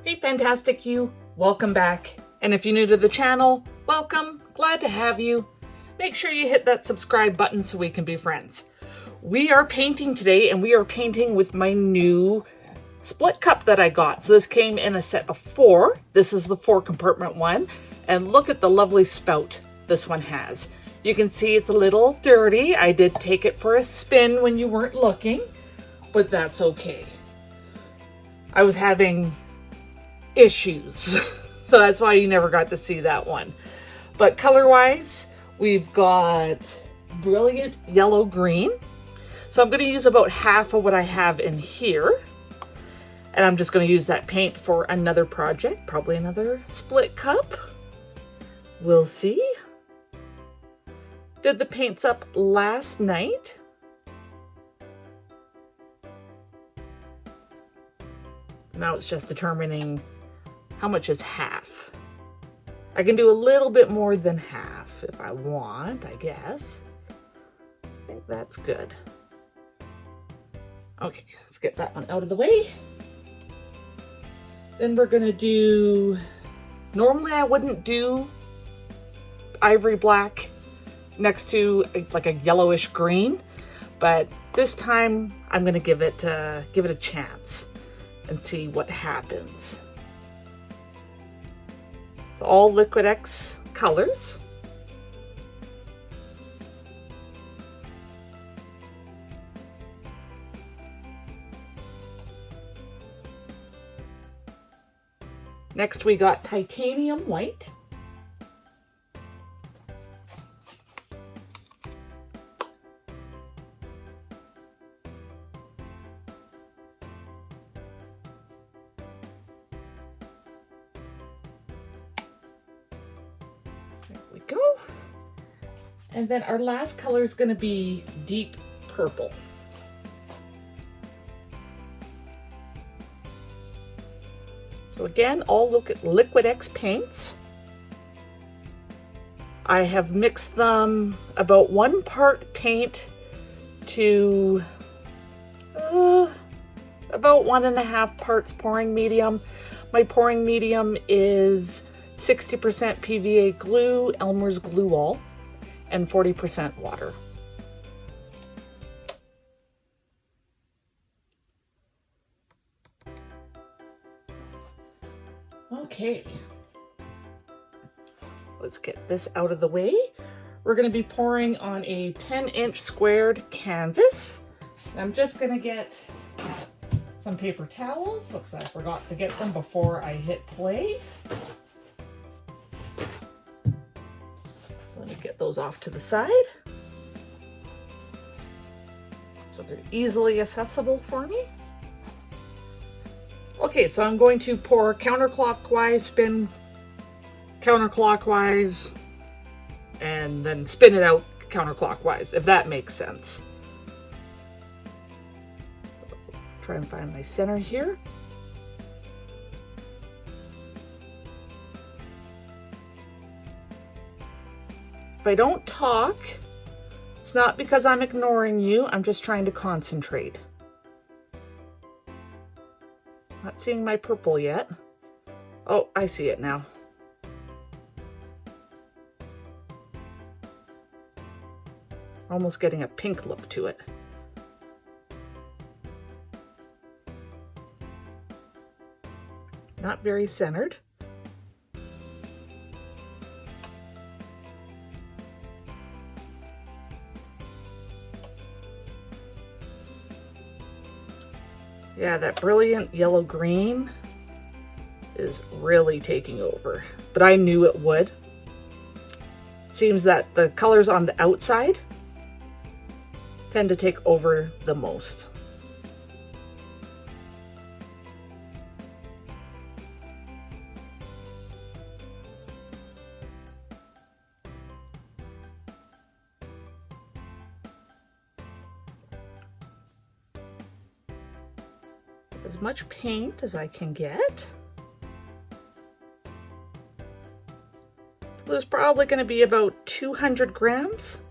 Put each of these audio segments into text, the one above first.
Hey Fantastic You, welcome back. And if you're new to the channel, welcome, glad to have you. Make sure you hit that subscribe button so we can be friends. We are painting today, and we are painting with my new split cup that I got. So this came in a set of 4. This is the 4 compartment one. And look at the lovely spout this one has. You can see it's a little dirty. I did take it for a spin when you weren't looking, but that's okay. I was having issues, so that's why you never got to see that one. But color-wise, we've got brilliant yellow green. So I'm going to use about half of what I have in here. And I'm just going to use that paint for another project, probably another split cup. We'll see. Did the paints up last night. Now it's just determining how much is half. I can do a little bit more than half if I want, I guess. I think that's good. Okay, let's get that one out of the way. Then we're gonna do, normally I wouldn't do ivory black next to like a yellowish green, but this time I'm gonna give it a chance and see what happens. So all Liquitex colors. Next we got titanium white. There we go. And then our last color is going to be deep purple. So again, all look at Liquitex paints. I have mixed them about 1 part paint to about 1.5 parts pouring medium. My pouring medium is 60% PVA glue, Elmer's glue wall, and 40% water. Okay, let's get this out of the way. We're going to be pouring on a 10-inch squared canvas. And I'm just going to get some paper towels. Looks like I forgot to get them before I hit play. So let me get those off to the side, so they're easily accessible for me. Okay, so I'm going to pour counterclockwise, spin counterclockwise, and then spin it out counterclockwise, if that makes sense. Try and find my center here. If I don't talk, it's not because I'm ignoring you, I'm just trying to concentrate. Not seeing my purple yet. Oh, I see it now. Almost getting a pink look to it. Not very centered. Yeah, that brilliant yellow green is really taking over, but I knew it would. Seems that the colors on the outside tend to take over the most. As much paint as I can get. There's probably going to be about 200 grams.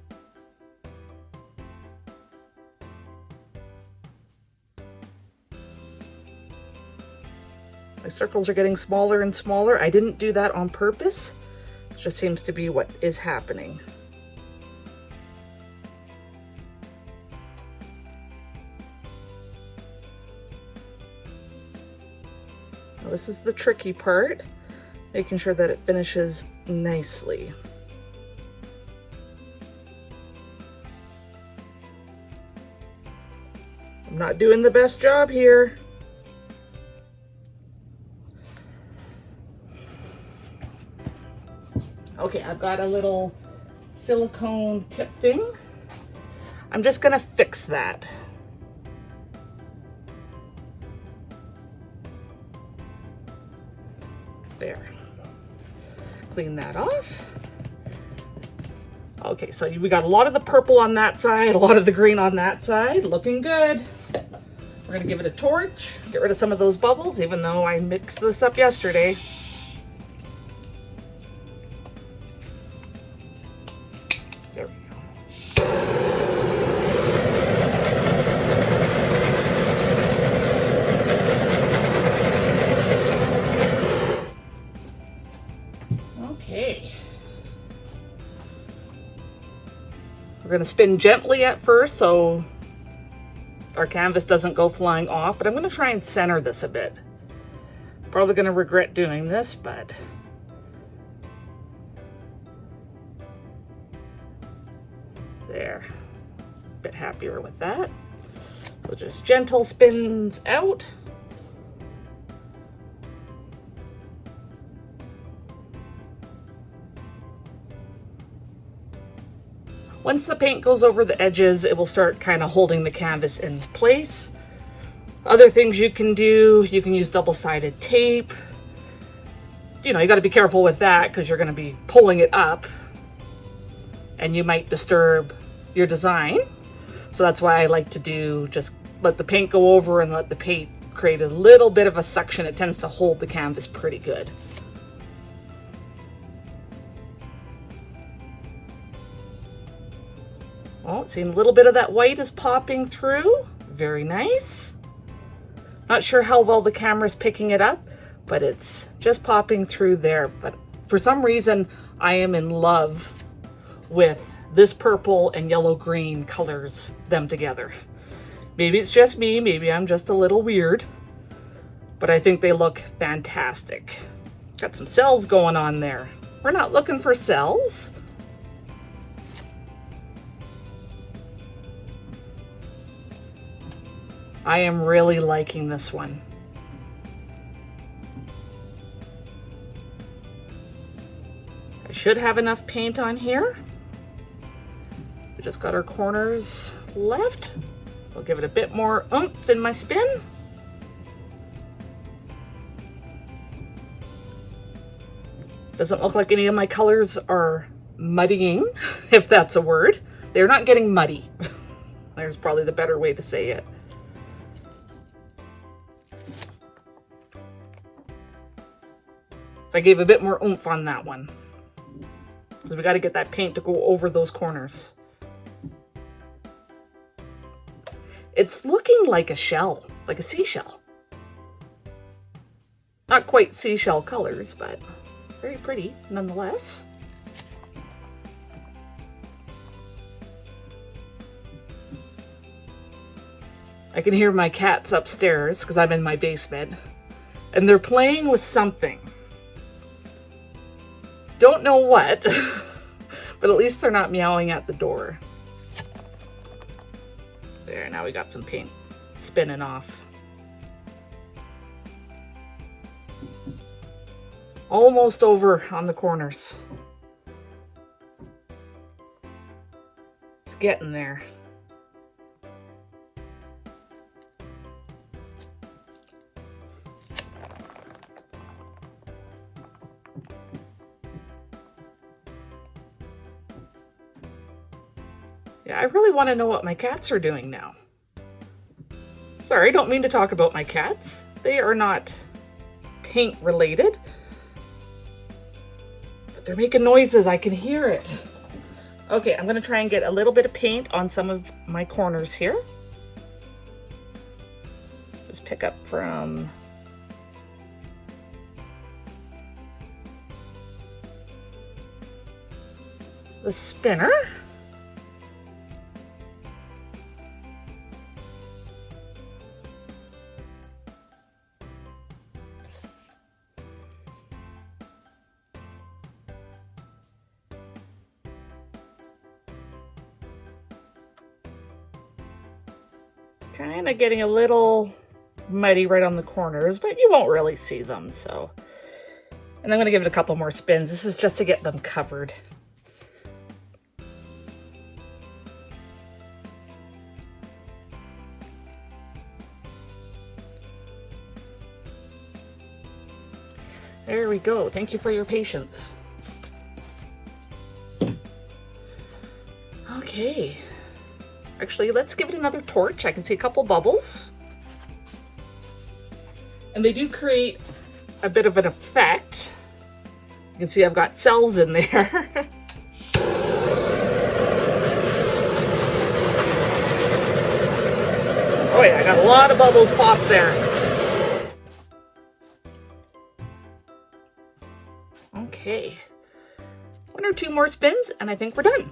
My circles are getting smaller and smaller. I didn't do that on purpose. It just seems to be what is happening. Now this is the tricky part, making sure that it finishes nicely. I'm not doing the best job here. Okay, I've got a little silicone tip thing. I'm just gonna fix that. There. Clean that off. Okay, so we got a lot of the purple on that side, a lot of the green on that side. Looking good. We're gonna give it a torch, get rid of some of those bubbles, even though I mixed this up yesterday. There we go. Okay. We're gonna spin gently at first so our canvas doesn't go flying off, but I'm gonna try and center this a bit. Probably gonna regret doing this, but there. A bit happier with that. So just gentle spins out. Once the paint goes over the edges, it will start kind of holding the canvas in place. Other things you can do, you can use double-sided tape. You know, you got to be careful with that because you're going to be pulling it up and you might disturb your design. So that's why I like to do, just let the paint go over and let the paint create a little bit of a suction. It tends to hold the canvas pretty good. Oh, seeing a little bit of that white is popping through. Very nice. Not sure how well the camera's picking it up, but it's just popping through there. But for some reason, I am in love with this purple and yellow green colors, them together. Maybe it's just me, maybe I'm just a little weird, but I think they look fantastic. Got some cells going on there. We're not looking for cells. I am really liking this one. I should have enough paint on here. We just got our corners left. I'll give it a bit more oomph in my spin. Doesn't look like any of my colors are muddying, if that's a word. They're not getting muddy. There's probably the better way to say it. So I gave a bit more oomph on that one, because we got to get that paint to go over those corners. It's looking like a shell, like a seashell. Not quite seashell colors, but very pretty nonetheless. I can hear my cats upstairs because I'm in my basement, and they're playing with something. Don't know what, but at least they're not meowing at the door. There, now we got some paint spinning off. Almost over on the corners. It's getting there. Yeah, I really want to know what my cats are doing now. Sorry, don't mean to talk about my cats. They are not paint related. But they're making noises, I can hear it. Okay, I'm gonna try and get a little bit of paint on some of my corners here. Just pick up from the spinner. Kind of getting a little muddy right on the corners, but you won't really see them, so. And I'm going to give it a couple more spins. This is just to get them covered. There we go. Thank you for your patience. Okay. Actually, let's give it another torch. I can see a couple bubbles. And they do create a bit of an effect. You can see I've got cells in there. Oh yeah, I got a lot of bubbles popped there. Okay. One or two more spins and I think we're done.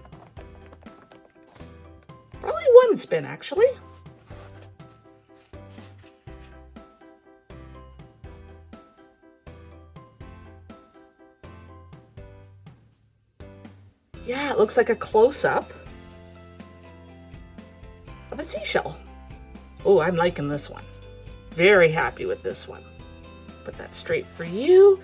Probably one spin, actually. Yeah, it looks like a close-up of a seashell. Oh, I'm liking this one. Very happy with this one. Put that straight for you.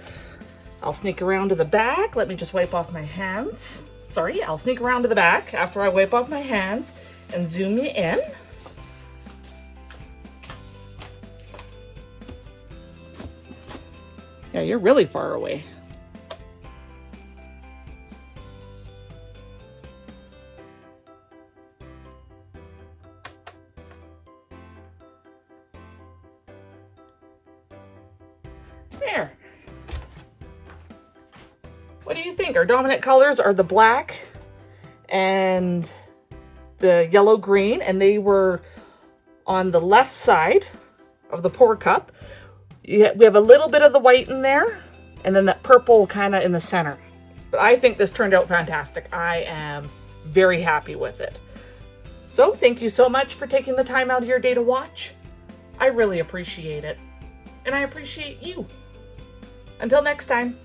I'll sneak around to the back. Let me just wipe off my hands. Sorry, I'll sneak around to the back after I wipe off my hands and zoom you in. Yeah, you're really far away. There. What do you think? Our dominant colors are the black and the yellow green, and they were on the left side of the pour cup. We have a little bit of the white in there, and then that purple kind of in the center. But I think this turned out fantastic. I am very happy with it. So thank you so much for taking the time out of your day to watch. I really appreciate it. And I appreciate you. Until next time.